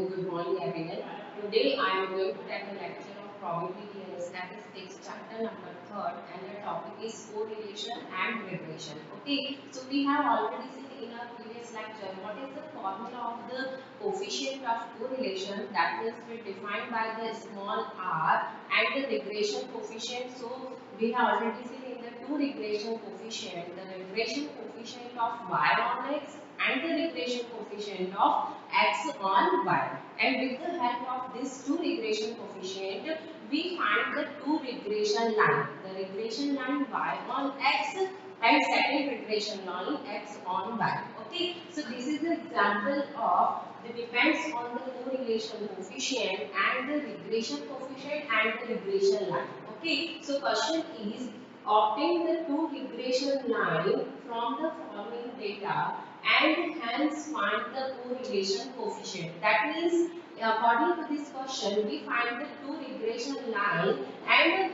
good morning everyone. Today I am going to take a lecture of probability and statistics, chapter number 3rd, and the topic is correlation and regression. Okay, so we have already seen in our previous lecture what is the formula of the coefficient of correlation, that is defined by the small r, and the regression coefficient. So we have already seen in the two regression coefficient, the regression coefficient of y on x and the regression coefficient of x on y, and with the help of this two regression coefficient we find the two regression line, the regression line y on x and second regression line x on y. Okay, so this is the example of the depends on the correlation coefficient and the regression coefficient and the regression line. Okay, so question is obtain the two regression line from the following data and hence find the correlation coefficient. That means according to this question we find the two regression line and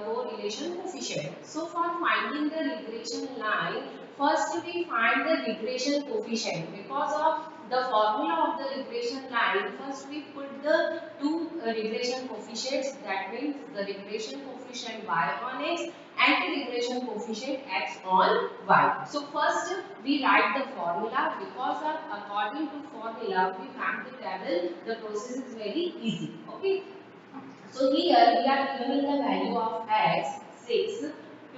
correlation coefficient. So for finding the regression line, first we find the regression coefficient. Because of the formula of the regression line, first we put the two regression coefficients, that means the regression coefficient y on x and the regression coefficient x on y. So first we write the formula. Because of according to formula we map the table, the process is very easy. Okay, so here we are given the value of x 6,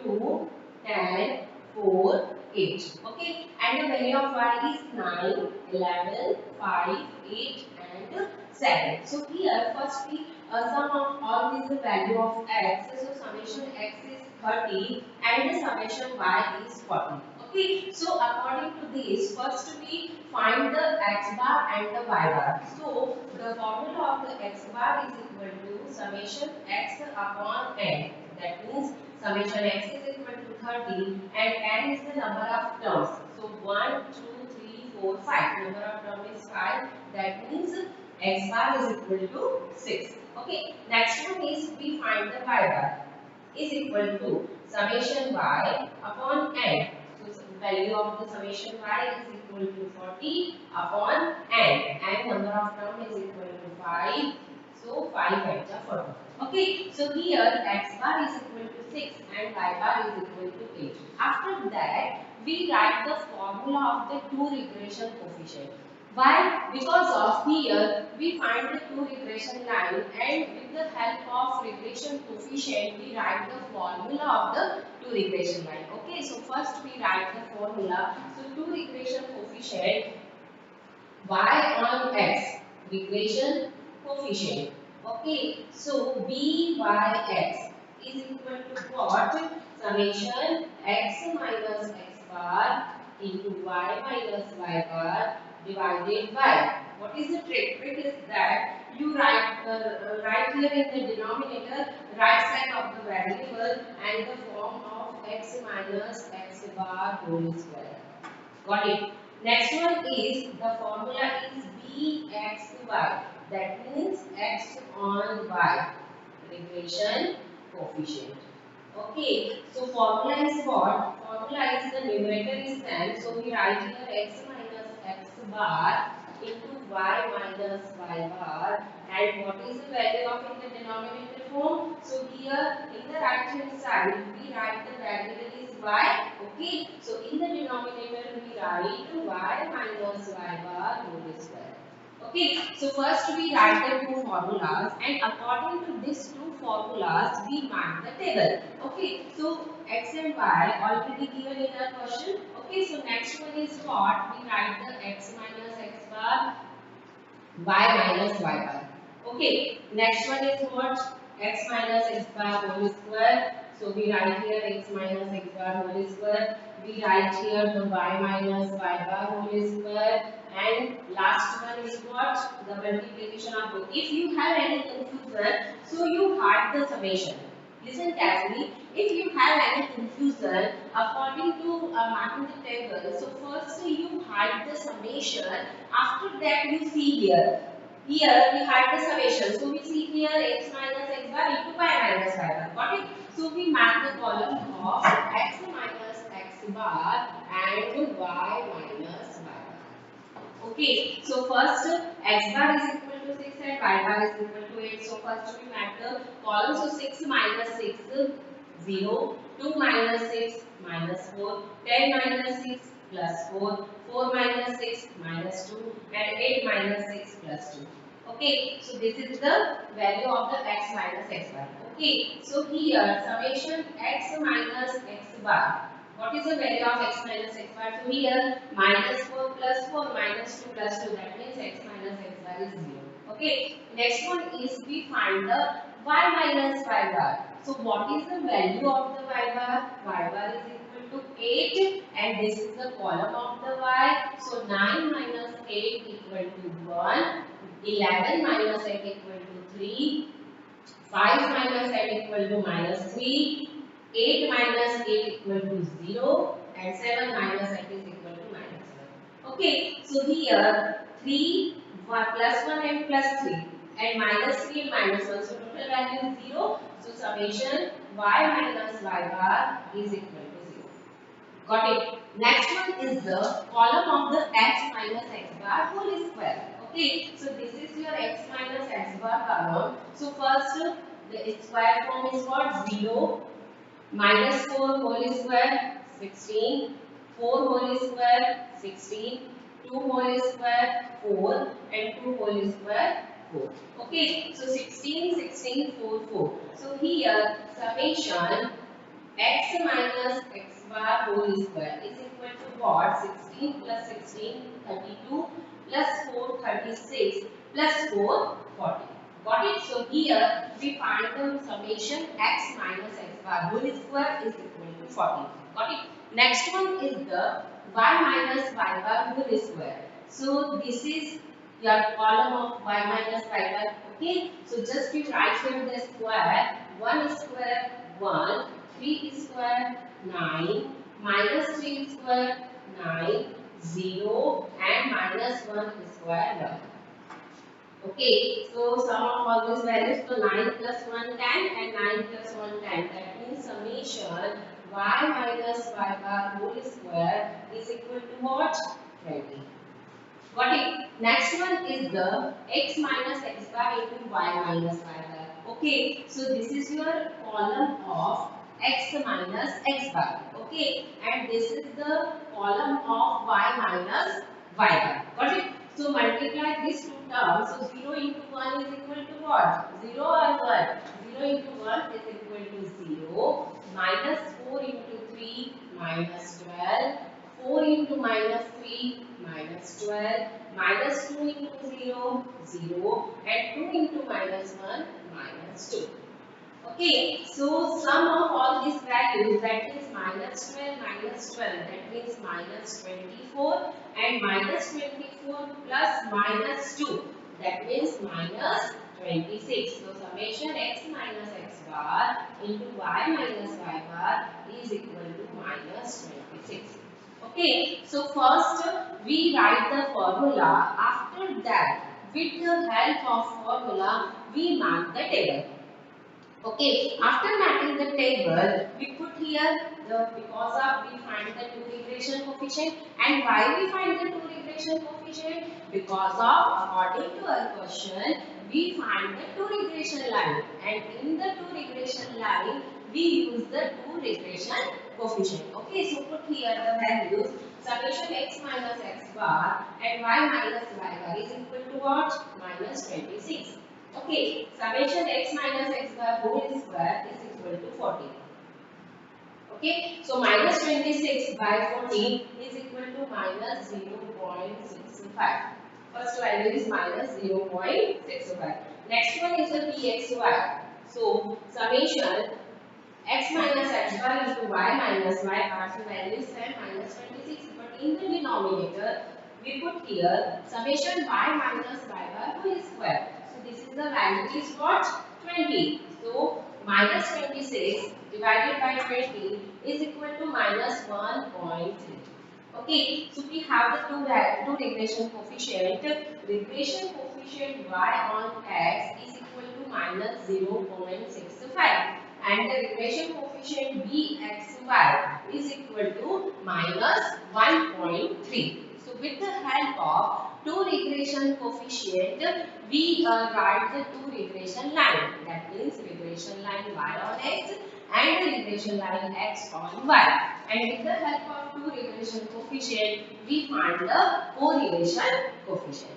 2, 10, 4, 8. Okay, and the value of y is 9, 11, 5, 8 and 7. So here first we sum of all these the value of x. So summation x is 30 and the summation y is 40. Okay, so according to this, first we find the x bar and the y bar. So the formula of the x bar is equal to summation x upon n. That means summation x is equal to 30 and n is the number of terms. So 1, 2, 3, 4, 5. Number of terms is 5. That means x bar is equal to 6. Okay. Next one is we find the y bar is equal to summation y upon n. So value of the summation y is equal to 40 upon n, and number of term is equal to 5. So 5 times 40. Okay, so here x bar is equal to 6 and y bar is equal to 8. After that, we write the formula of the two regression coefficient. Why? Because of here we find the two regression line, and with the help of regression coefficient we write the formula of the two regression line. Okay, so first we write the formula. So two regression coefficient y on x, regression coefficient. Okay, so byx is equal to what? Summation x minus x bar into y minus y bar divided by. What is the trick? Trick is that you write here in the denominator right side of the variable and the form of x minus x bar whole square. Got it? Next one is the formula is bxy. That means x on y, regression coefficient. Okay, so formula is what? Formula is the numerator is same. So we write here x minus x bar into y minus y bar, and what is the value of in the denominator form? So here in the right hand side we write the variable is y. Okay, so in the denominator we write y minus y bar whole square. Okay, so first we write the two formulas, and according to these two formulas we mark the table. Okay, so x and y already given in our question. Okay, so next one is what? We write the x minus x bar, y minus y bar. Okay, next one is what? X minus x bar whole square. So we write here x minus x bar whole square. We write here the y minus y bar whole square. And last one is what? The multiplication of both. If you have any confusion, so you hide the summation. Listen carefully. If you have any confusion according to marking the table, so first you hide the summation. After that you see here. Here we hide the summation. So we see here x minus x bar into y minus y bar. Got it? So we mark the column of x minus x bar and y minus y bar. Okay, so first x bar is equal to 6 and y bar is equal to 8. So first we map the column. So 6 minus 6, 0, 2 minus 6 minus 4, 10 minus 6 plus 4, 4 minus 6 minus 2 and 8 minus 6 plus 2. Okay, so this is the value of the x minus x bar. Okay, so here summation x minus x bar. What is the value of x minus x bar? So here minus 4 plus 4 minus 2 plus 2, that means x minus x bar is 0. Okay, next one is we find the y minus y bar. So what is the value of the y bar? Y bar is equal to 8 and this is the column of the y. So 9 minus 8 equal to 1, 11 minus 8 equal to 3, 5 minus 8 equal to minus 3, 8 minus 8 equal to 0 and 7 minus 8 is equal to minus 1. Okay, so here 3, 1 plus 1 and plus 3 and minus 3 and minus 1. So total value is 0. So summation y minus y bar is equal to 0. Got it? Next one is the column of the x minus x bar whole square. Okay, so this is your x minus x bar column. So first the square form is what? 0, minus 4 whole square 16, 4 whole square 16, 2 whole square 4 and 2 whole square 4. Okay, so 16, 16, 4, 4. So here summation x minus x bar whole square is equal to what? 16 plus 16, 32 plus 4, 36 plus 4, 40. Got it? So here we find the summation x minus x bar whole square is equal to 40. Got it? Next one is the y minus y bar whole square. So this is your column of y minus y bar. Okay? So just you write here the square. 1 square 1, 3 square 9, minus 3 square 9, 0 and minus 1 square 1. Okay, so sum of all these values, so 9 plus 1 10 and 9 plus 1 10. That means summation y minus y bar whole square is equal to what? 20. Got it? Next one is the x minus x bar into y minus y bar. Okay, so this is your column of x minus x bar. Okay, and this is the column of y minus y bar. Got it? So multiply these two terms. So 0 into 1 is equal to what? 0 or 1? 0 into 1 is equal to 0. Minus 4 into 3 minus 12. 4 into minus 3 minus 12, minus 2 into 0, 0 and 2 into minus 1 minus 2. Okay, so sum of all these values, that is minus 12 minus 12, that means minus 24 and minus 24 plus minus 2, that means minus 26. So summation x minus x bar into y minus y bar is equal to minus 26. Okay, so first we write the formula. After that, with the help of formula, we mark the table. Okay, after mapping the table, we put here the because of we find the two regression coefficient, and why we find the two regression coefficient? Because of according to our question, we find the two regression line, and in the two regression line we use the two regression coefficient. Okay, so put here the values summation x minus x bar and y minus y bar is equal to what? Minus 26. Okay, summation x minus x bar whole square is equal to 40. Okay, so minus 26 by 14 is equal to minus 0.65. First value is minus 0.65. Next one is the pxy. So summation x minus x bar into y minus y bar, so value is minus 26, but in the denominator we put here summation y minus y bar whole square. So this is the value is what? 20. So minus 26 divided by 20 is equal to minus 1.3. Okay, so we have the two regression coefficient. Regression coefficient y on x is equal to minus 0.65 and the regression coefficient bxy is equal to minus 1.3. So with the help of two regression coefficient, we write the two regression line. That means regression line y on x and the regression line x on y. And with the help of two regression coefficient, we find the correlation coefficient.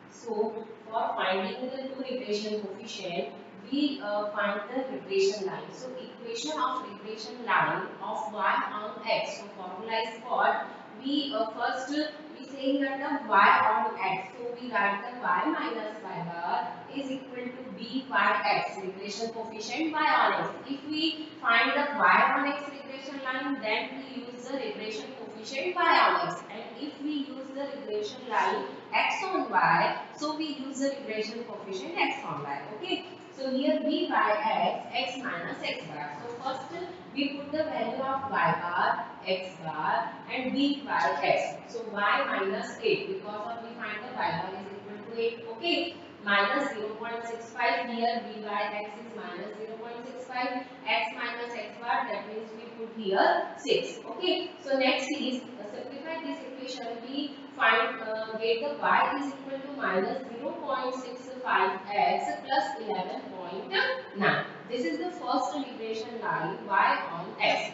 So for finding the two regression coefficient, we find the regression line. So equation of regression line of y on x. So formula is what? We first we saying that the y on x. So we write the y minus y bar is equal to b by x, regression coefficient y on x. If we find the y on x regression line, then we use the regression coefficient y on x. And if we use the regression line x on y, so we use the regression coefficient x on y. Okay. So here b by x, x minus x bar. So first we put the value of y bar, x bar and b by x. So y minus 8, because of we find the y bar is equal to 8. Okay. Minus 0.65, here b by x is minus 0.65, x minus x bar, that means we put here 6. Okay. So next is simplify this equation. We find get the y is equal to minus 0.65x plus 11.9. This is the first regression line y on x.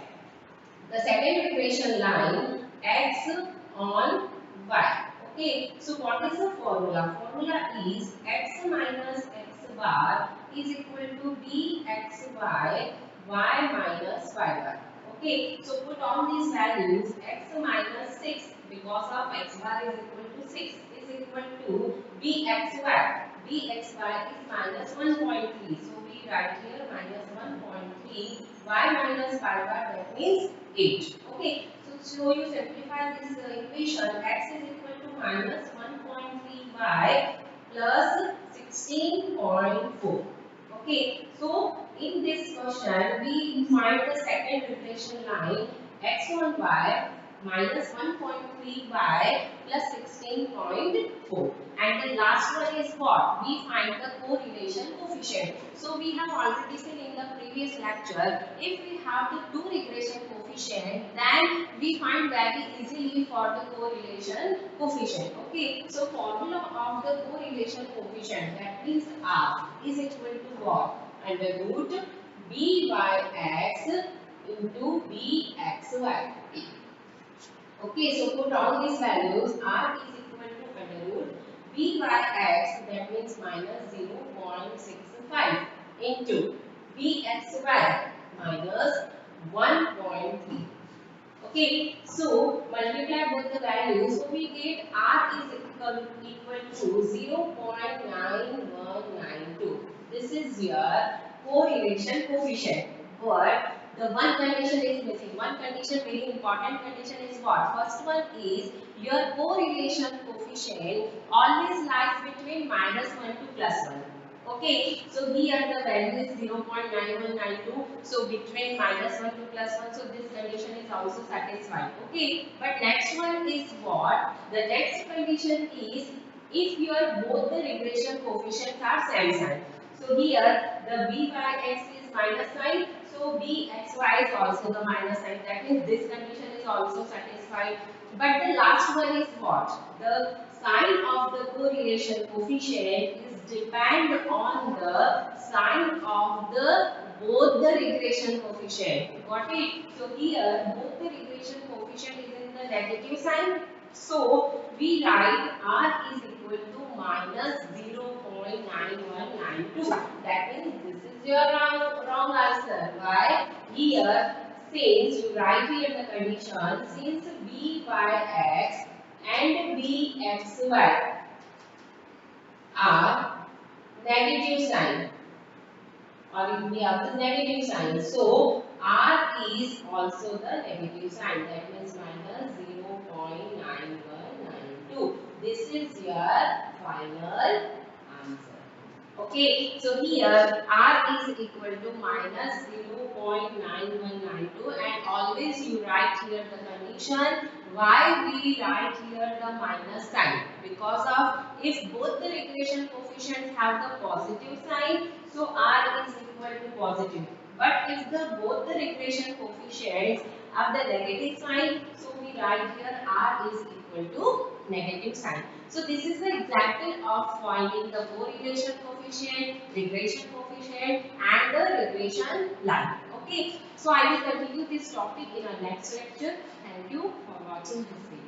The second regression line x on y. Okay, so what is the formula? Formula is x minus x bar is equal to bxy y minus y bar. Okay, so put on these values. X minus 6, because of x bar is equal to 6, is equal to bxy. Bxy is minus 1.3. So we write here minus 1.3 y minus y bar, that means 8. Okay, so you simplify this equation. X is equal to minus 1.3y plus 16.4. Okay, so in this question we find the second regression line x on y minus 1.3y plus 16.4. And the last one is what? We find the correlation coefficient. So we have already seen in the previous lecture, if we have the two regression coefficient, then we find very easily for the correlation coefficient. Okay, so formula of the correlation coefficient, that means R is equal to what? Under root b by x into bxy. Okay, so put all these values. R is equal to under root b by x, that means minus 0.65 into bxy minus 1.3. Okay, so multiply both the values. So we get R is equal to 0.9192. This is your correlation coefficient. But the one condition is missing. One condition, very important condition is what? First one is your correlation coefficient always lies between minus 1 to plus 1. Okay, so here the value is 0.9192. So between minus 1 to plus 1, so this condition is also satisfied. Okay, but next one is what? The next condition is if your both the regression coefficients are same sign. So here the b by x is minus sign. So bxy is also the minus sign. That means this condition is also satisfied. But the last one is what? The sign of the correlation coefficient is depend on the sign of the both the regression coefficient. Got it? So here both the regression coefficient is in the negative sign. So we write R is equal to minus 0.9192. That means this is your wrong answer. Why? Here, since you write here the condition, since b by x and bxy are negative sign, or if we have the negative sign, so R is also the negative sign. That means minus 0.9192. This is your final answer. Okay, so here R is equal to minus 0.9192, and always you write here the condition. Why we write here the minus sign? Because of if both the regression coefficients have the positive sign, so R is equal to positive. But if the both the regression coefficients have the negative sign, so we write here R is equal to negative sign. So this is the example of finding the correlation coefficient, regression coefficient and the regression line. Okay. So I will continue this topic in our next lecture. Thank you for watching this video.